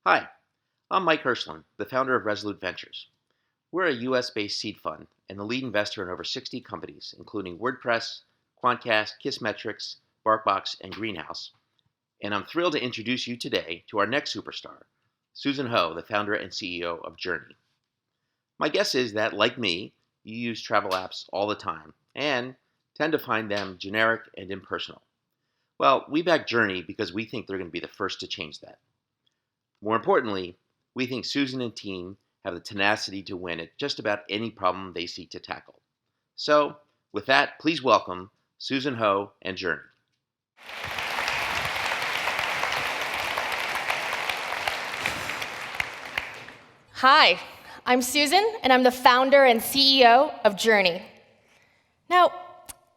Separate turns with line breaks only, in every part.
Hi, I'm Mike Hirschland, the founder of Resolute Ventures. We're a US-based seed fund and the lead investor in over 60 companies, including WordPress, Quantcast, Kissmetrics, BarkBox, and Greenhouse. And I'm thrilled to introduce you today to our next superstar, Susan Ho, the founder and CEO of Journey. My guess is that, like me, you use travel apps all the time and tend to find them generic and impersonal. Well, we back Journey because we think they're going to be the first to change that. More importantly, we think Susan and team have the tenacity to win at just about any problem they seek to tackle. So, with that, please welcome Susan Ho and Journey.
Hi, I'm Susan, and I'm the founder and CEO of Journey. Now,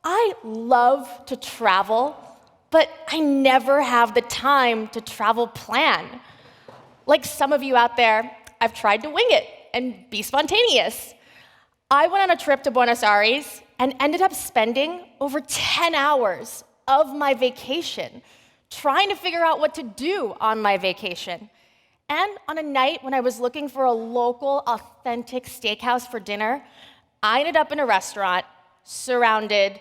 I love to travel, but I never have the time to travel plan. Like some of you out there, I've tried to wing it and be spontaneous. I went on a trip to Buenos Aires and ended up spending over 10 hours of my vacation trying to figure out what to do on my vacation. And on a night when I was looking for a local, authentic steakhouse for dinner, I ended up in a restaurant surrounded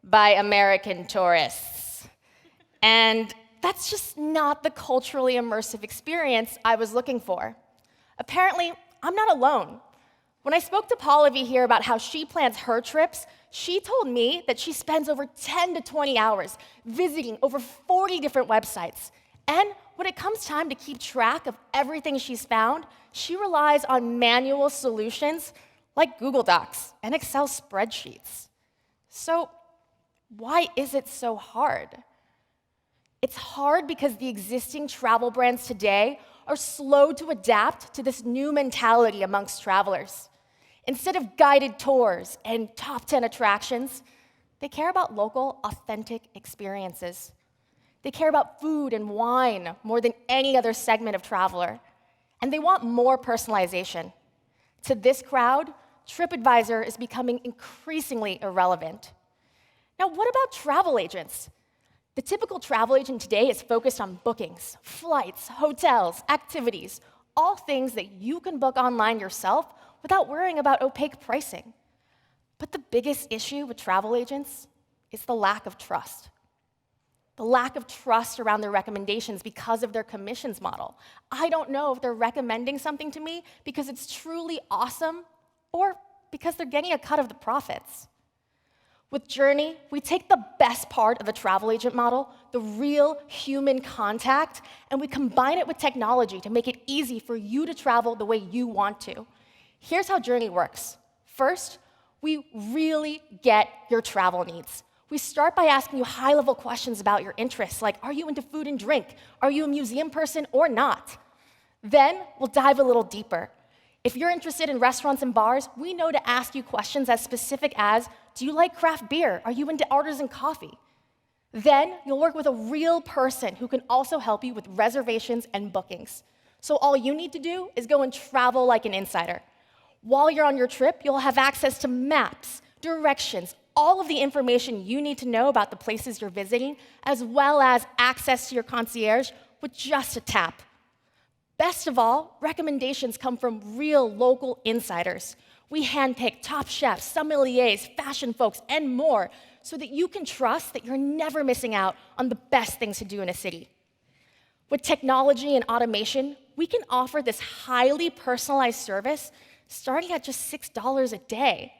by American tourists. And that's just not the culturally immersive experience I was looking for. Apparently, I'm not alone. When I spoke to Pallavi here about how she plans her trips, she told me that she spends over 10 to 20 hours visiting over 40 different websites. And when it comes time to keep track of everything she's found, she relies on manual solutions like Google Docs and Excel spreadsheets. So why is it so hard? It's hard because the existing travel brands today are slow to adapt to this new mentality amongst travelers. Instead of guided tours and top 10 attractions, they care about local, authentic experiences. They care about food and wine more than any other segment of traveler. And they want more personalization. To this crowd, TripAdvisor is becoming increasingly irrelevant. Now, what about travel agents? The typical travel agent today is focused on bookings, flights, hotels, activities, all things that you can book online yourself without worrying about opaque pricing. But the biggest issue with travel agents is the lack of trust. The lack of trust around their recommendations because of their commissions model. I don't know if they're recommending something to me because it's truly awesome or because they're getting a cut of the profits. With Journey, we take the best part of the travel agent model, the real human contact, and we combine it with technology to make it easy for you to travel the way you want to. Here's how Journey works. First, we really get your travel needs. We start by asking you high-level questions about your interests, like, are you into food and drink? Are you a museum person or not? Then we'll dive a little deeper. If you're interested in restaurants and bars, we know to ask you questions as specific as, do you like craft beer? Are you into artisan coffee? Then you'll work with a real person who can also help you with reservations and bookings. So all you need to do is go and travel like an insider. While you're on your trip, you'll have access to maps, directions, all of the information you need to know about the places you're visiting, as well as access to your concierge with just a tap. Best of all, recommendations come from real local insiders. We handpick top chefs, sommeliers, fashion folks, and more so that you can trust that you're never missing out on the best things to do in a city. With technology and automation, we can offer this highly personalized service starting at just $6 a day.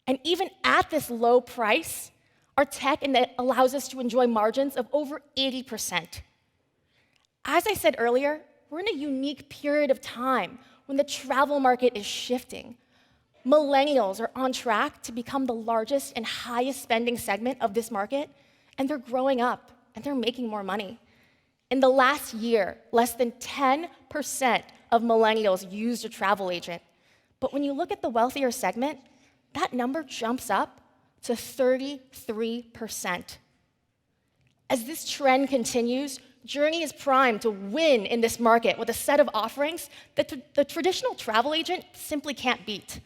And even at this low price, our tech allows us to enjoy margins of over 80%. As I said earlier, we're in a unique period of time when the travel market is shifting. Millennials are on track to become the largest and highest spending segment of this market, and they're growing up and they're making more money. In the last year, less than 10% of millennials used a travel agent. But when you look at the wealthier segment, that number jumps up to 33%. As this trend continues, Journey is primed to win in this market with a set of offerings that the traditional travel agent simply can't beat.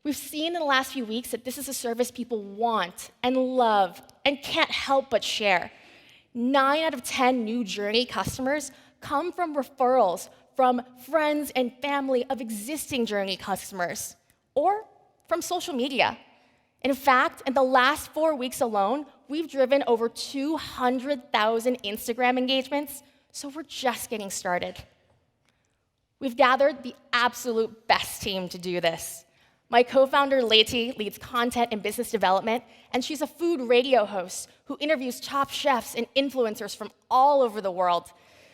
We've seen in the last few weeks that this is a service people want and love and can't help but share. 9 out of 10 new Journey customers come from referrals from friends and family of existing Journey customers, or from social media. In fact, in the last 4 weeks alone, we've driven over 200,000 Instagram engagements, so we're just getting started. We've gathered the absolute best team to do this. My co-founder, Leti, leads content and business development, and she's a food radio host who interviews top chefs and influencers from all over the world.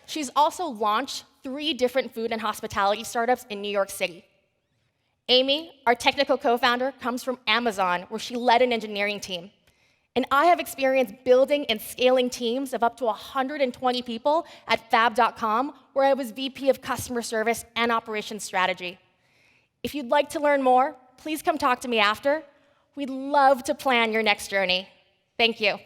She's also launched 3 different food and hospitality startups in New York City. Amy, our technical co-founder, comes from Amazon, where she led an engineering team. And I have experience building and scaling teams of up to 120 people at Fab.com, where I was VP of customer service and operations strategy. If you'd like to learn more, please come talk to me after. We'd love to plan your next journey. Thank you.